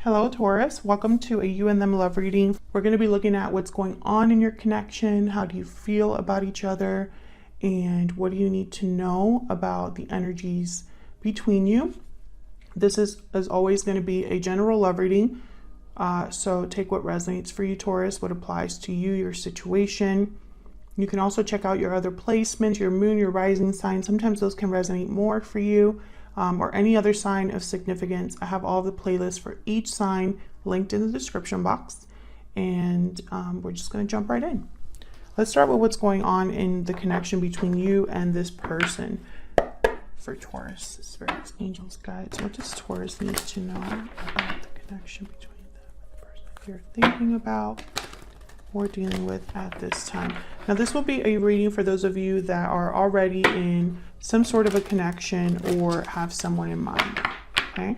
Hello, Taurus. Welcome to a You and Them love reading. We're going to be looking at what's going on in your connection. How do you feel about each other? And what do you need to know about the energies between you? This is, as always, going to be a general love reading. So take what resonates for you, Taurus, what applies to you, your situation. You can also check out your other placements, your moon, your rising sign. Sometimes those can resonate more for you. Or any other sign of significance. I have all the playlists for each sign linked in the description box. And we're just going to jump right in. Let's start with what's going on in the connection between you and this person. For Taurus, spirits, angels, guides. What does Taurus need to know about the connection between them and the person you're thinking about or dealing with at this time? Now, this will be a reading for those of you that are already in some sort of a connection or have someone in mind, okay?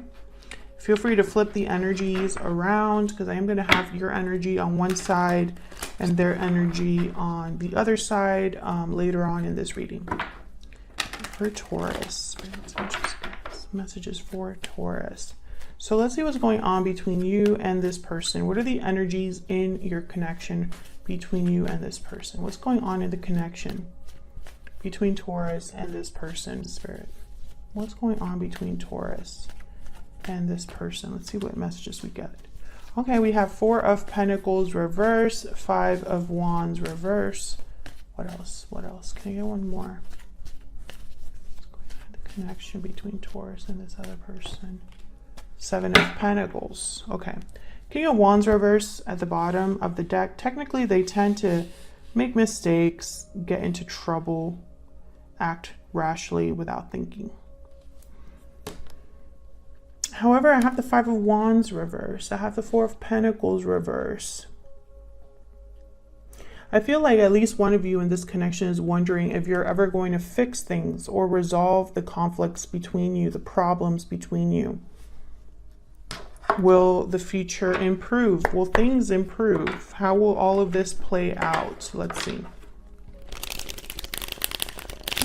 Feel free to flip the energies around because I am going to have your energy on one side and their energy on the other side later on in this reading. For Taurus, messages for Taurus. So let's see what's going on between you and this person. What are the energies in your connection between you and this person? What's going on in the connection between Taurus and this person, Spirit? What's going on between Taurus and this person? Let's see what messages we get. Okay, we have 4 of Pentacles reverse, 5 of Wands reverse. What else? What else? Can I get one more? What's going on in the connection between Taurus and this other person? 7 of Pentacles. Okay. King of Wands reverse at the bottom of the deck. Technically, they tend to make mistakes, get into trouble, act rashly without thinking. However, I have the 5 of Wands reverse. I have the 4 of Pentacles reverse. I feel like at least one of you in this connection is wondering if you're ever going to fix things or resolve the conflicts between you, the problems between you. Will the future improve? Will things improve? How will all of this play out? Let's see.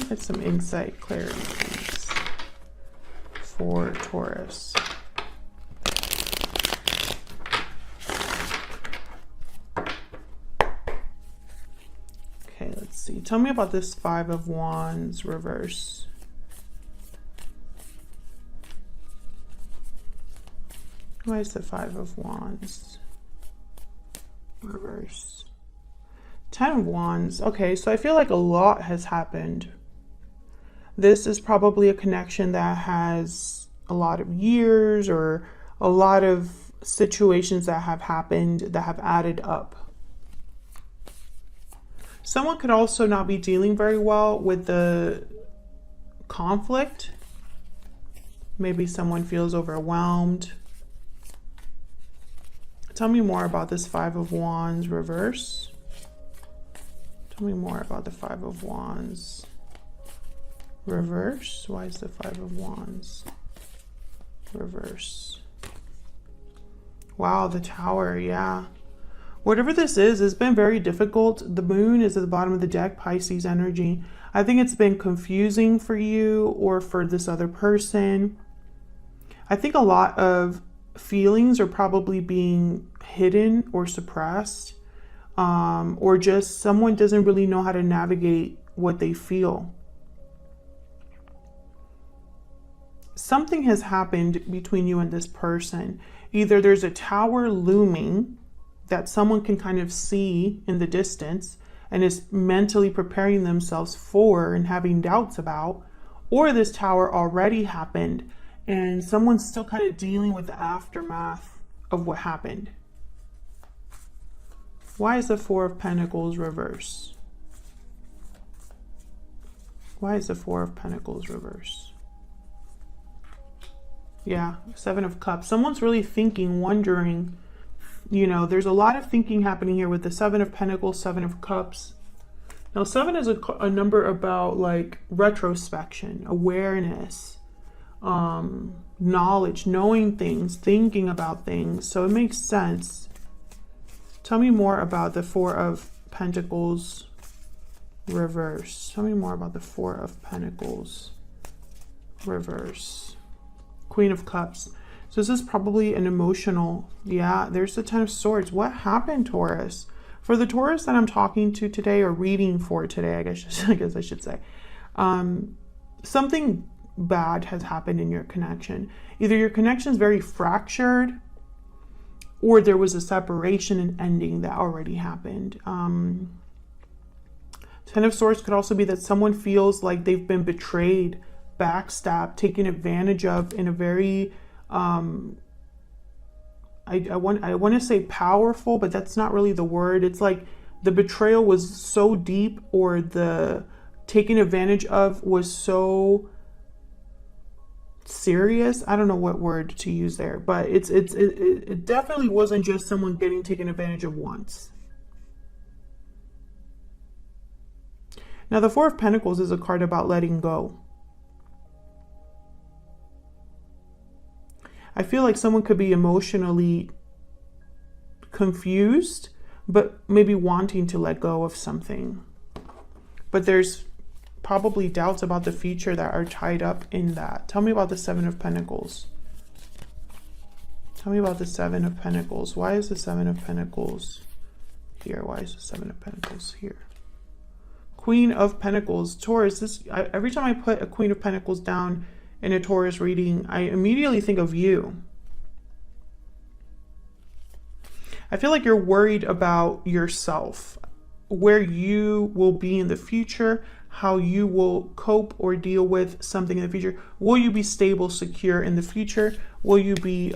Get some insight, clarity, please, for Taurus. Okay, let's see. Tell me about this 5 of Wands reverse. Why is the 5 of Wands reverse? 10 of Wands. Okay, so I feel like a lot has happened. This is probably a connection that has a lot of years or a lot of situations that have happened that have added up. Someone could also not be dealing very well with the conflict. Maybe someone feels overwhelmed. Tell me more about this 5 of Wands reverse. Tell me more about the 5 of Wands reverse. Why is the 5 of Wands reverse? Wow, the Tower, yeah. Whatever this is, it's been very difficult. The moon is at the bottom of the deck, Pisces energy. I think it's been confusing for you or for this other person. I think a lot of feelings are probably being hidden or suppressed, or just someone doesn't really know how to navigate what they feel. Something has happened between you and this person. Either there's a tower looming that someone can kind of see in the distance and is mentally preparing themselves for and having doubts about, or this tower already happened and someone's still kind of dealing with the aftermath of what happened. Why is the 4 of Pentacles reverse? Why is the 4 of Pentacles reverse? Yeah, 7 of Cups. Someone's really thinking, wondering, you know, there's a lot of thinking happening here with the 7 of Pentacles, 7 of Cups. Now, 7 is a number about like retrospection, awareness, knowledge, knowing things, thinking about things. So it makes sense. Tell me more about the 4 of Pentacles reverse. Tell me more about the 4 of Pentacles reverse. Queen of Cups. So this is probably an emotional, yeah, there's the Ten of Swords. What happened, Taurus? For the Taurus that I'm talking to today, or reading for today, I guess I should say, something bad has happened in your connection. Either your connection is very fractured, or there was a separation and ending that already happened. Ten of Swords could also be that someone feels like they've been betrayed, backstabbed, taken advantage of in a very, I want to say powerful, but that's not really the word. It's like the betrayal was so deep, or the taken advantage of was so serious. I don't know what word to use there, but it definitely wasn't just someone getting taken advantage of once. Now, the Four of Pentacles is a card about letting go. I feel like someone could be emotionally confused, but maybe wanting to let go of something. But there's probably doubts about the future that are tied up in that. Tell me about the Seven of Pentacles. Tell me about the Seven of Pentacles. Why is the Seven of Pentacles here? Why is the Seven of Pentacles here? Queen of Pentacles. Taurus, every time I put a Queen of Pentacles down in a Taurus reading, I immediately think of you. I feel like you're worried about yourself, where you will be in the future, how you will cope or deal with something in the future. Will you be stable, secure in the future? Will you be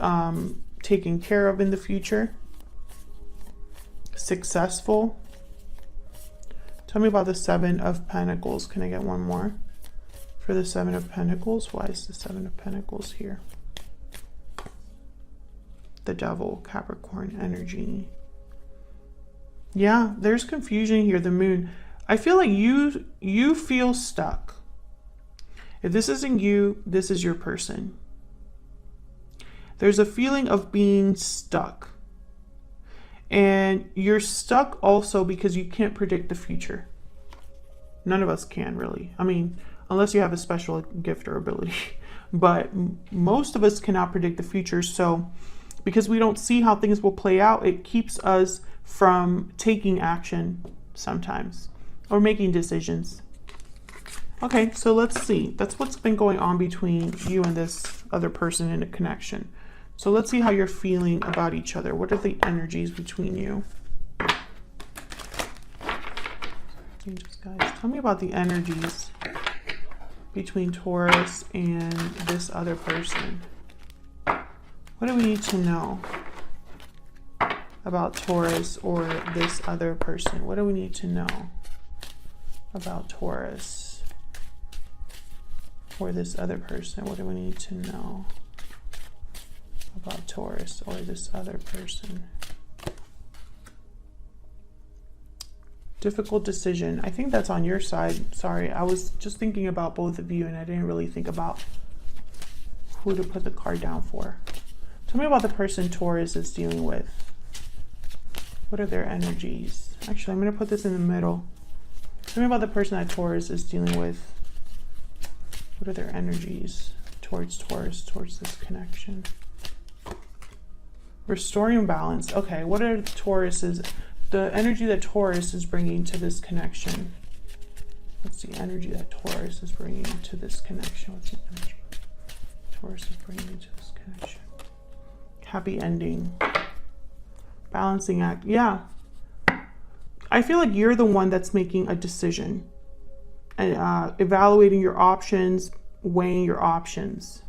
taken care of in the future? Successful? Tell me about the Seven of Pentacles. Can I get one more for the Seven of Pentacles? Why is the Seven of Pentacles here? The Devil, Capricorn energy. Yeah, there's confusion here. The Moon. I feel like you feel stuck. If this isn't you, this is your person. There's a feeling of being stuck. And you're stuck also because you can't predict the future. None of us can, really. I mean, unless you have a special gift or ability. But most of us cannot predict the future. So because we don't see how things will play out, it keeps us from taking action sometimes, or making decisions. Okay, so let's see. That's what's been going on between you and this other person in a connection. So let's see how you're feeling about each other. What are the energies between you? Angels, guys, tell me about the energies between Taurus and this other person. What do we need to know about Taurus or this other person? What do we need to know about Taurus or this other person? What do we need to know about Taurus or this other person? Difficult decision. I think that's on your side. Sorry, I was just thinking about both of you and I didn't really think about who to put the card down for. Tell me about the person Taurus is dealing with. What are their energies? Actually, I'm going to put this in the middle. Tell me about the person that Taurus is dealing with. What are their energies towards Taurus, towards this connection? Restoring balance. Okay, what are Taurus's, the energy that Taurus is bringing to this connection? What's the energy that Taurus is bringing to this connection? What's the energy Taurus is bringing to this connection? Happy ending. Balancing act. Yeah. I feel like you're the one that's making a decision and evaluating your options, weighing your options.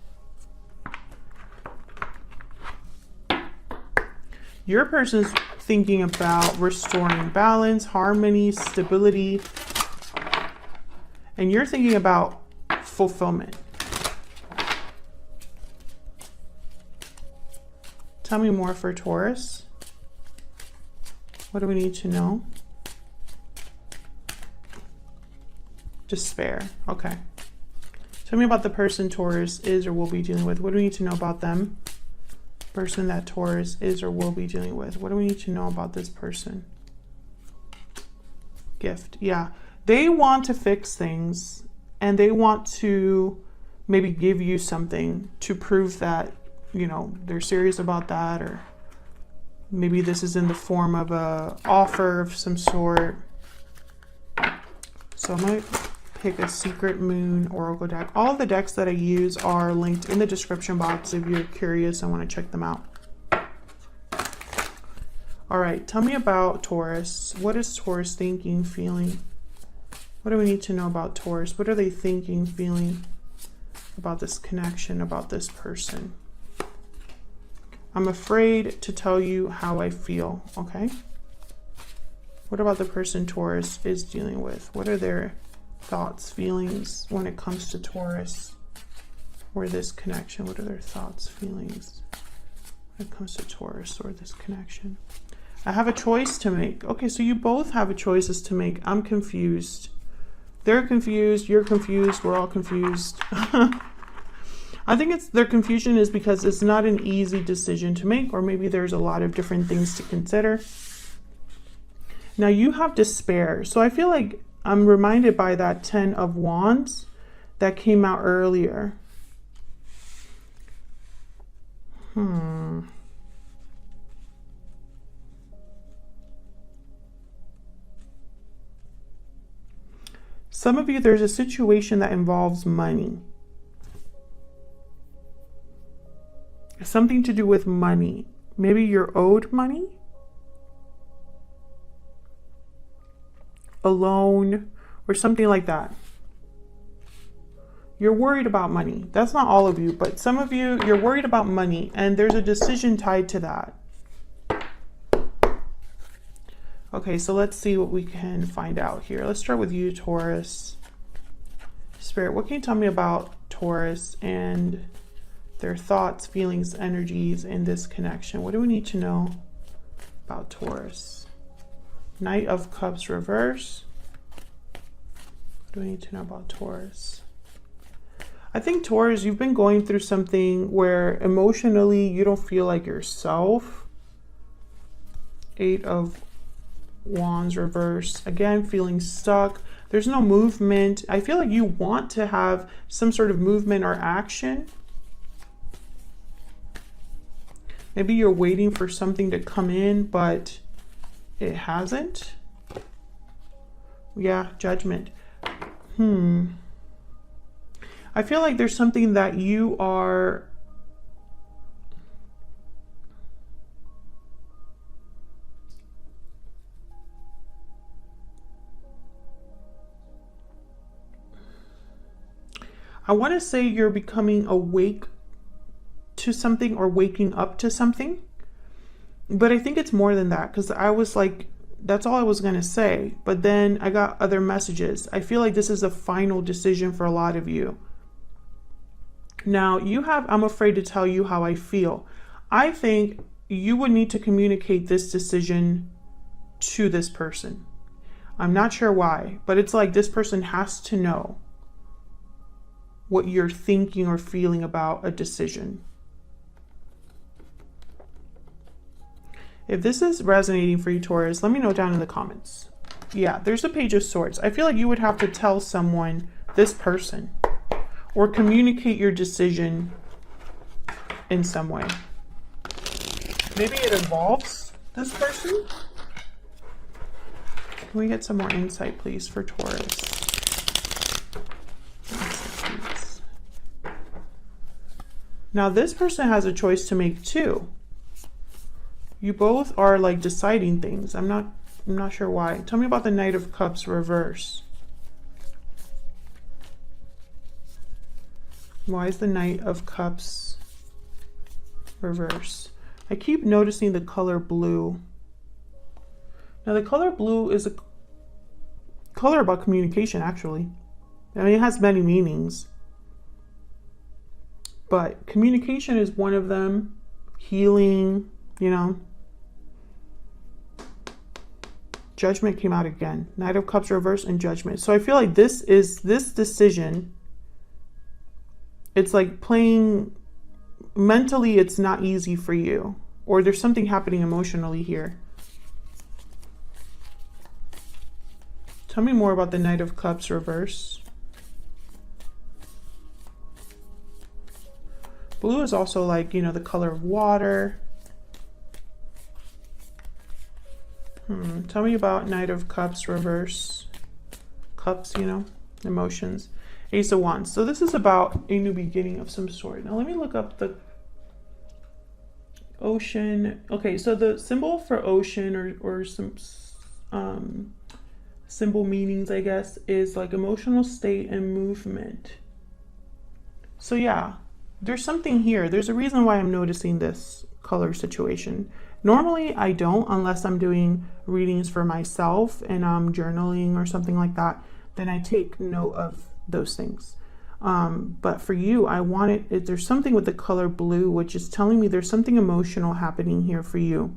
Your person's thinking about restoring balance, harmony, stability, and you're thinking about fulfillment. Tell me more for Taurus. What do we need to know? Despair. Okay. Tell me about the person Taurus is or will be dealing with. What do we need to know about them? Person that Taurus is or will be dealing with. What do we need to know about this person? Gift. Yeah. They want to fix things and they want to maybe give you something to prove that you know, they're serious about that, or maybe this is in the form of a offer of some sort. So I might pick a Secret Moon Oracle deck. All of the decks that I use are linked in the description box if you're curious and want to check them out. All right, tell me about Taurus. What is Taurus thinking, feeling? What do we need to know about Taurus? What are they thinking, feeling about this connection, about this person? I'm afraid to tell you how I feel, okay? What about the person Taurus is dealing with? What are their thoughts, feelings when it comes to Taurus or this connection? What are their thoughts, feelings when it comes to Taurus or this connection? I have a choice to make. Okay, so you both have a choices to make. I'm confused. They're confused. You're confused. We're all confused. I think it's their confusion is because it's not an easy decision to make, or maybe there's a lot of different things to consider. Now you have despair. So I feel like I'm reminded by that 10 of Wands that came out earlier. Some of you, there's a situation that involves money. Something to do with money. Maybe you're owed money, a loan, or something like that. You're worried about money. That's not all of you, but some of you, you're worried about money, and there's a decision tied to that. Okay, so let's see what we can find out here. Let's start with you, Taurus. Spirit, what can you tell me about Taurus and their thoughts, feelings, energies in this connection? What do we need to know about Taurus? Knight of Cups reverse. What do we need to know about Taurus? I think Taurus, you've been going through something where emotionally you don't feel like yourself. 8 of Wands reverse. Again, feeling stuck. There's no movement. I feel like you want to have some sort of movement or action. Maybe you're waiting for something to come in, but it hasn't. Yeah, Judgment. I feel like there's something that you are I want to say you're becoming awake to something or waking up to something. But I think it's more than that, because I was like, that's all I was going to say. But then I got other messages. I feel like this is a final decision for a lot of you. Now, you have, I'm afraid to tell you how I feel. I think you would need to communicate this decision to this person. I'm not sure why, but it's like this person has to know what you're thinking or feeling about a decision. If this is resonating for you, Taurus, let me know down in the comments. Yeah, there's a Page of Swords. I feel like you would have to tell someone, this person, or communicate your decision in some way. Maybe it involves this person. Can we get some more insight, please, for Taurus? Now, this person has a choice to make too. You both are like deciding things. I'm not sure why. Tell me about the Knight of Cups reverse. Why is the Knight of Cups reverse? I keep noticing the color blue. Now, the color blue is a color about communication, actually. I mean, it has many meanings. But communication is one of them. Healing, you know. Judgment came out again. Knight of Cups reverse and Judgment. So I feel like this decision, it's like playing mentally, it's not easy for you. Or there's something happening emotionally here. Tell me more about the Knight of Cups reverse. Blue is also like, you know, the color of water. Tell me about Knight of Cups reverse. Cups, you know, emotions. Ace of Wands. So this is about a new beginning of some sort. Now let me look up the ocean. Okay, so the symbol for ocean or some symbol meanings, I guess, is like emotional state and movement. So yeah, there's something here. There's a reason why I'm noticing this color situation. Normally I don't, unless I'm doing readings for myself and I'm journaling or something like that, then I take note of those things. But for you, I want it, there's something with the color blue, which is telling me there's something emotional happening here for you.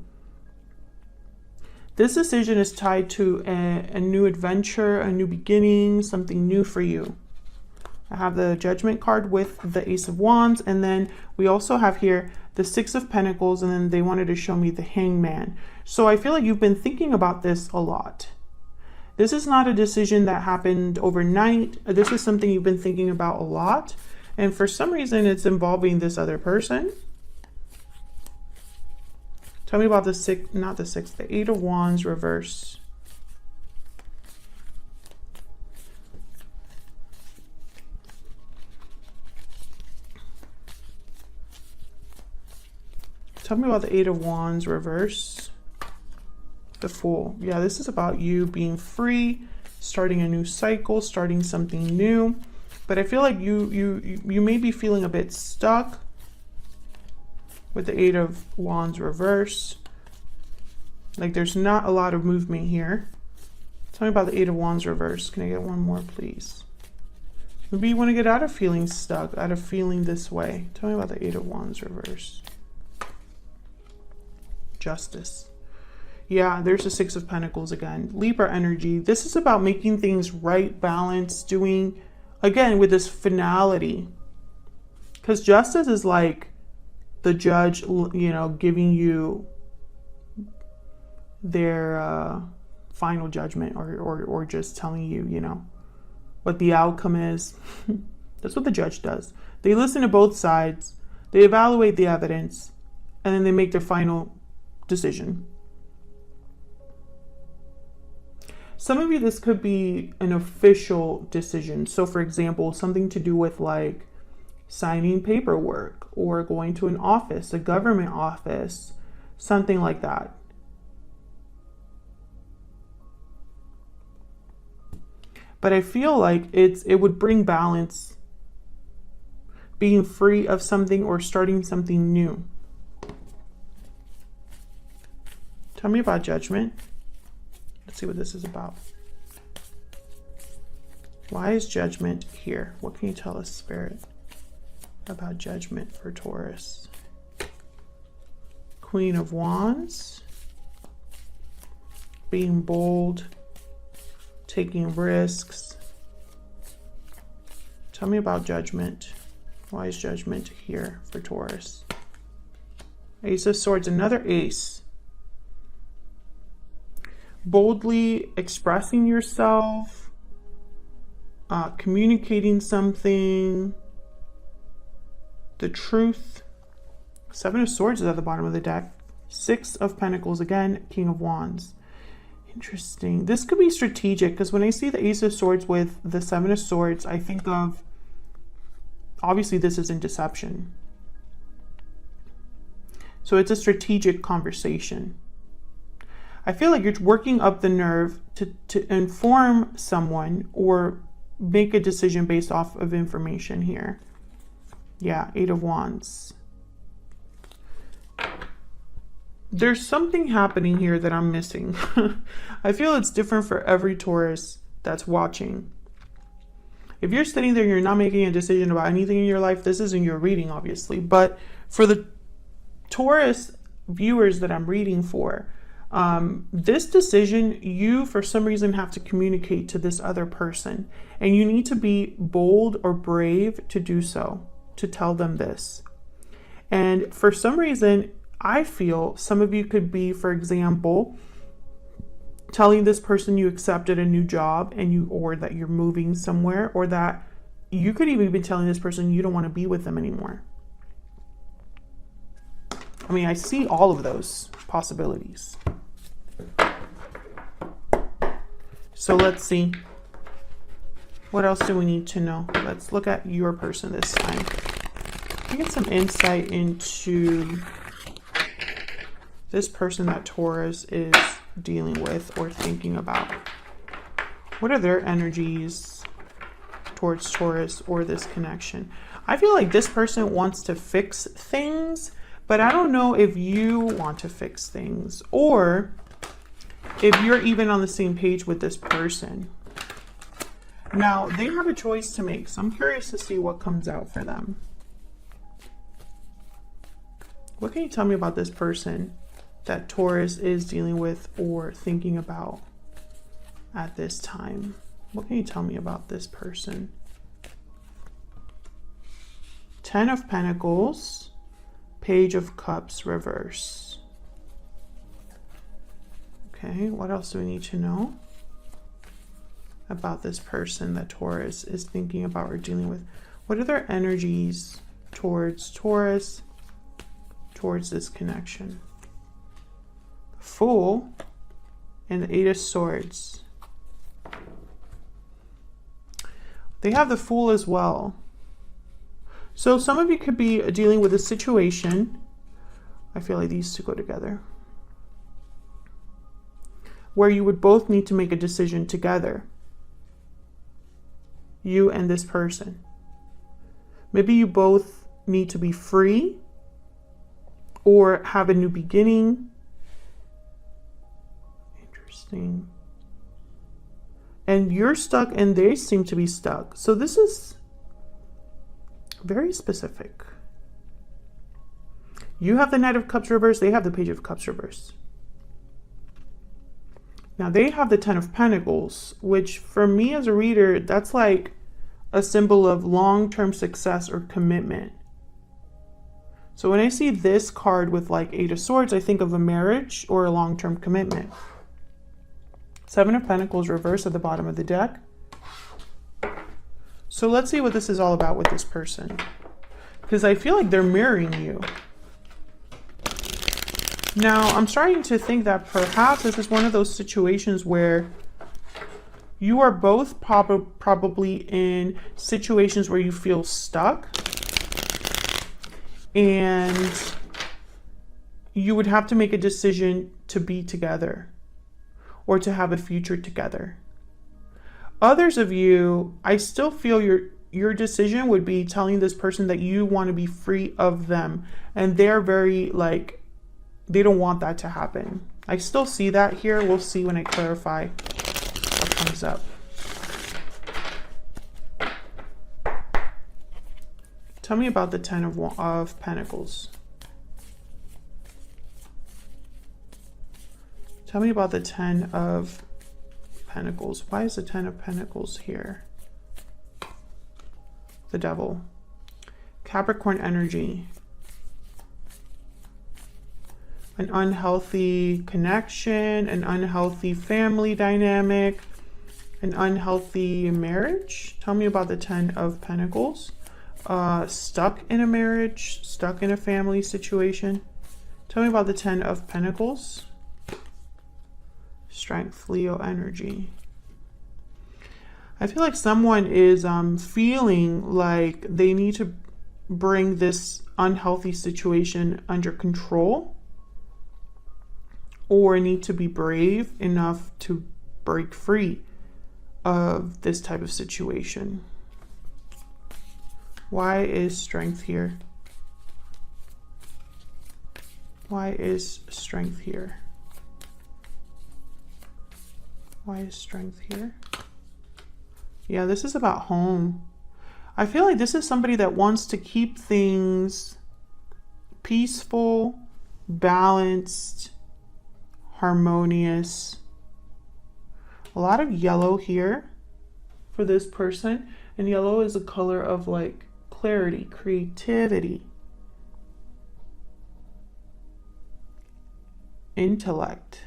This decision is tied to a new adventure, a new beginning, something new for you. I have the Judgment card with the Ace of Wands, and then we also have here the Six of Pentacles, and then they wanted to show me the Hangman. So I feel like you've been thinking about this a lot. This is not a decision that happened overnight. This is something you've been thinking about a lot, and for some reason it's involving this other person. Tell me about the Eight of Wands reverse. Tell me about the Eight of Wands reverse. The Fool. Yeah, this is about you being free, starting a new cycle, starting something new. But I feel like you may be feeling a bit stuck with the Eight of Wands reverse. Like there's not a lot of movement here. Tell me about the Eight of Wands reverse. Can I get one more, please? Maybe you want to get out of feeling stuck, out of feeling this way. Tell me about the Eight of Wands reverse. Justice. Yeah, there's the Six of Pentacles again. Libra energy. This is about making things right, balance, doing, again, with this finality. Because justice is like the judge, you know, giving you their final judgment, or just telling you, you know, what the outcome is. That's what the judge does. They listen to both sides, they evaluate the evidence, and then they make their final decision. Some of you, this could be an official decision. So for example, something to do with like signing paperwork or going to an office, a government office, something like that. But I feel like it would bring balance, being free of something or starting something new. Tell me about Judgment. Let's see what this is about. Why is Judgment here? What can you tell us, Spirit, about Judgment for Taurus? Queen of Wands. Being bold. Taking risks. Tell me about Judgment. Why is Judgment here for Taurus? Ace of Swords, another ace. Boldly expressing yourself, communicating something, the truth. Seven of Swords is at the bottom of the deck. Six of Pentacles again, King of Wands. Interesting. This could be strategic, because when I see the Ace of Swords with the Seven of Swords, I think of, obviously this isn't deception. So it's a strategic conversation. I feel like you're working up the nerve to inform someone or make a decision based off of information here. Yeah, Eight of Wands. There's something happening here that I'm missing. I feel it's different for every Taurus that's watching. If you're sitting there and you're not making a decision about anything in your life, this isn't your reading, obviously. But for the Taurus viewers that I'm reading for, this decision, you for some reason have to communicate to this other person, and you need to be bold or brave to do so, to tell them this. And for some reason, I feel some of you could be, for example, telling this person you accepted a new job or that you're moving somewhere, or that you could even be telling this person you don't want to be with them anymore. I mean, I see all of those possibilities. So let's see. What else do we need to know? Let's look at your person this time. Get some insight into this person that Taurus is dealing with or thinking about. What are their energies towards Taurus or this connection? I feel like this person wants to fix things, but I don't know if you want to fix things or if you're even on the same page with this person. Now, they have a choice to make, so I'm curious to see what comes out for them. What can you tell me about this person that Taurus is dealing with or thinking about at this time? What can you tell me about this person? 10 of Pentacles, Page of Cups, reverse. Okay, what else do we need to know about this person that Taurus is thinking about or dealing with? What are their energies towards Taurus, towards this connection? Fool and the 8 of Swords. They have the Fool as well. So some of you could be dealing with a situation. I feel like these two go together, where you would both need to make a decision together. You and this person. Maybe you both need to be free or have a new beginning. Interesting. And you're stuck and they seem to be stuck. So this is very specific. You have the Knight of Cups reverse. They have the Page of Cups reverse. Now they have the 10 of Pentacles, which for me as a reader, that's like a symbol of long-term success or commitment. So when I see this card with like 8 of Swords, I think of a marriage or a long-term commitment. 7 of Pentacles reverse at the bottom of the deck. So let's see what this is all about with this person, because I feel like they're mirroring you. Now, I'm starting to think that perhaps this is one of those situations where you are both probably in situations where you feel stuck and you would have to make a decision to be together or to have a future together. Others of you, I still feel your decision would be telling this person that you want to be free of them, and they're very like, they don't want that to happen. I still see that here. We'll see when I clarify what comes up. Tell me about the 10 of Pentacles. Tell me about the 10 of Pentacles. Why is the 10 of Pentacles here? The Devil. Capricorn energy. An unhealthy connection, an unhealthy family dynamic, an unhealthy marriage. Tell me about the 10 of Pentacles. Stuck in a marriage, stuck in a family situation. Tell me about the 10 of Pentacles. Strength, Leo energy. I feel like someone is feeling like they need to bring this unhealthy situation under control, or need to be brave enough to break free of this type of situation. Why is Strength here? Why is Strength here? Why is Strength here? Yeah, this is about home. I feel like this is somebody that wants to keep things peaceful, balanced, harmonious. A lot of yellow here for this person, and yellow is a color of like clarity, creativity, intellect.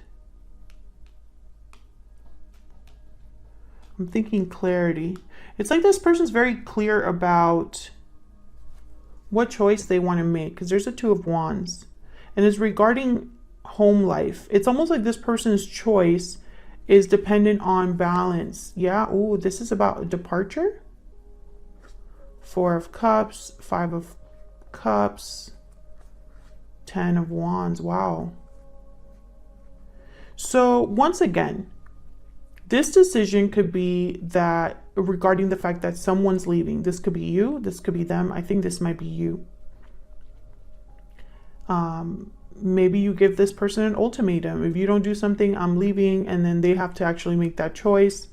I'm thinking clarity. It's like this person's very clear about what choice they want to make, because there's a 2 of Wands. and it's regarding home life. It's almost like this person's choice is dependent on balance. Yeah. Oh, this is about a departure. 4 of Cups, 5 of Cups, 10 of Wands. Wow. So once again, this decision could be that regarding the fact that someone's leaving. This could be you. This could be them. I think this might be you. Maybe you give this person an ultimatum. If you don't do something, I'm leaving, and then they have to actually make that choice.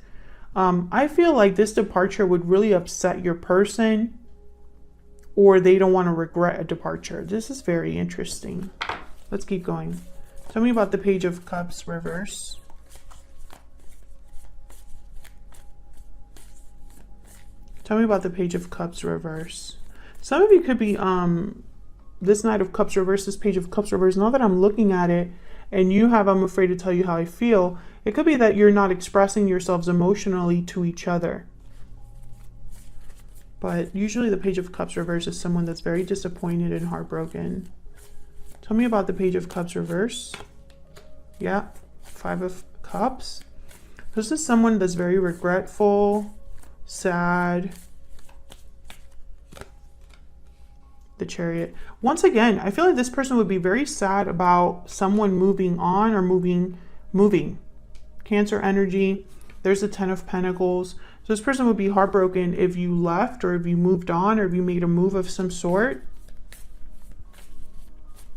I feel like this departure would really upset your person, or they don't want to regret a departure. This is very interesting. Let's keep going. Tell me about the Page of Cups reverse. Tell me about the Page of Cups reverse. Some of you could be this Knight of Cups reverse, this Page of Cups reverse. Now that I'm looking at it, and you have I'm afraid to tell you how I feel, it could be that you're not expressing yourselves emotionally to each other. But usually the Page of Cups reverse is someone that's very disappointed and heartbroken. Tell me about the Page of Cups reverse. Yeah, 5 of Cups. This is someone that's very regretful, sad. The Chariot. Once again, I feel like this person would be very sad about someone moving on or moving. Cancer energy. There's the 10 of Pentacles. So this person would be heartbroken if you left, or if you moved on, or if you made a move of some sort.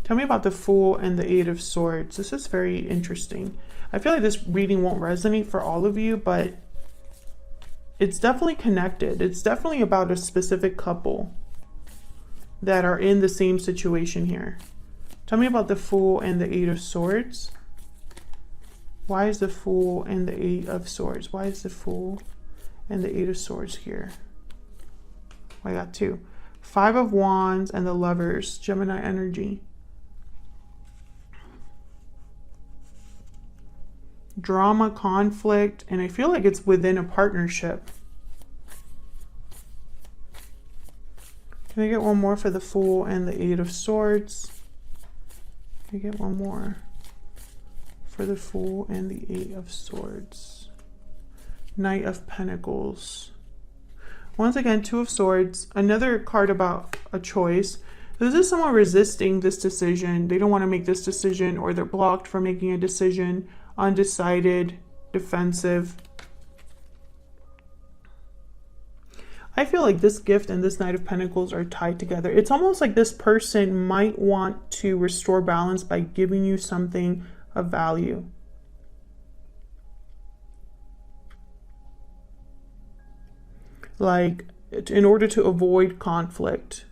Tell me about the Fool and the 8 of Swords. This is very interesting. I feel like this reading won't resonate for all of you, but it's definitely connected. It's definitely about a specific couple that are in the same situation here. Tell me about the Fool and the 8 of Swords. Why is the Fool and the 8 of Swords? Why is the Fool and the 8 of Swords here? I got 2. 5 of Wands and the Lovers, Gemini energy. Drama, conflict, and I feel like it's within a partnership. Can I get one more for the Fool and the 8 of Swords? Can I get one more for the Fool and the 8 of Swords? Knight of Pentacles. Once again, 2 of Swords. Another card about a choice. This is someone resisting this decision. They don't want to make this decision, or they're blocked from making a decision. Undecided, defensive. I feel like this gift and this Knight of Pentacles are tied together. It's almost like this person might want to restore balance by giving you something of value. Like, in order to avoid conflict.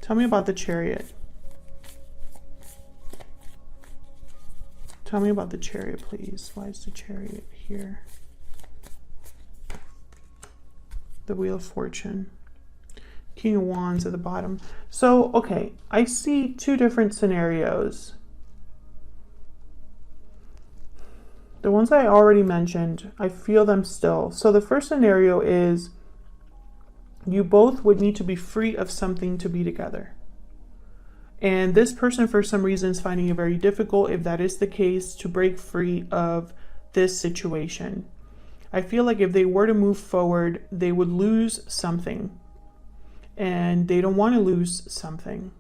Tell me about the Chariot. Tell me about the Chariot, please. Why is the Chariot here? The Wheel of Fortune. King of Wands at the bottom. So, okay, I see 2 different scenarios. The ones I already mentioned, I feel them still. So the first scenario is you both would need to be free of something to be together. And this person, for some reason, is finding it very difficult, if that is the case, to break free of this situation. I feel like if they were to move forward, they would lose something. And they don't want to lose something.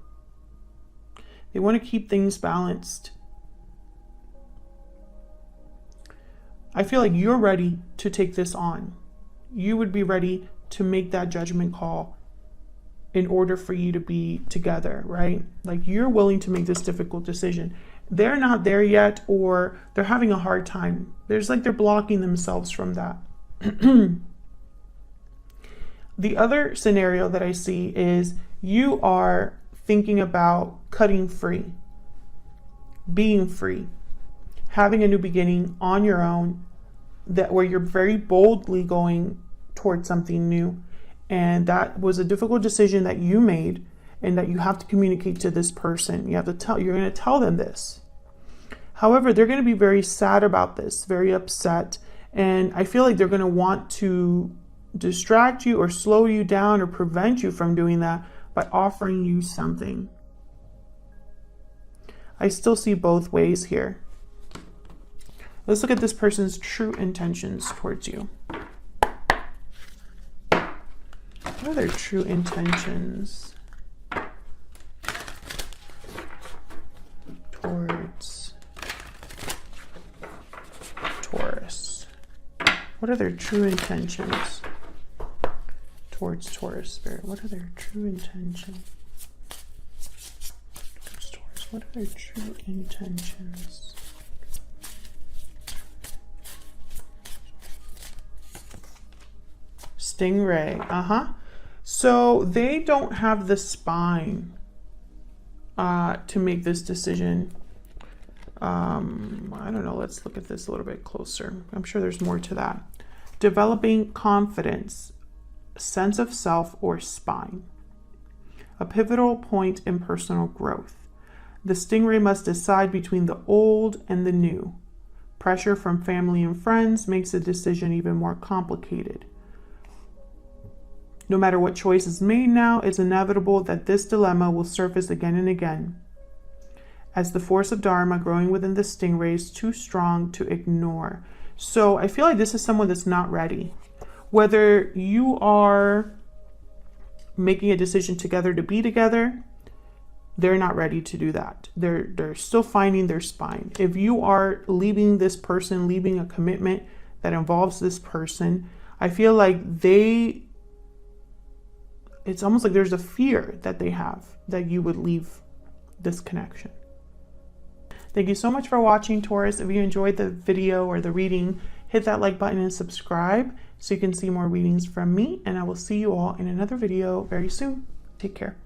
They want to keep things balanced. I feel like you're ready to take this on. You would be ready to make that judgment call in order for you to be together, right? Like, you're willing to make this difficult decision. They're not there yet, or they're having a hard time. There's like they're blocking themselves from that. The other scenario that I see is you are thinking about cutting free, being free, having a new beginning on your own, that where you're very boldly going towards something new. And that was a difficult decision that you made, and that you have to communicate to this person. You have to tell, you're going to tell them this. However, they're going to be very sad about this, very upset. And I feel like they're going to want to distract you or slow you down or prevent you from doing that by offering you something. I still see both ways here. Let's look at this person's true intentions towards you. What are their true intentions towards Taurus? What are their true intentions towards Taurus, Spirit? What are their true intentions towards Taurus? What are their true intentions? Stingray. So they don't have the spine to make this decision. I don't know. Let's look at this a little bit closer. I'm sure there's more to that. Developing confidence, sense of self, or spine. A pivotal point in personal growth. The stingray must decide between the old and the new. Pressure from family and friends makes the decision even more complicated. No matter what choice is made now, it's inevitable that this dilemma will surface again and again, as the force of Dharma growing within the stingray is too strong to ignore. So I feel like this is someone that's not ready. Whether you are making a decision together to be together, they're not ready to do that. They're still finding their spine. If you are leaving this person, leaving a commitment that involves this person, I feel like it's almost like there's a fear that they have that you would leave this connection. Thank you so much for watching, Taurus. If you enjoyed the video or the reading, hit that like button and subscribe so you can see more readings from me. And I will see you all in another video very soon. Take care.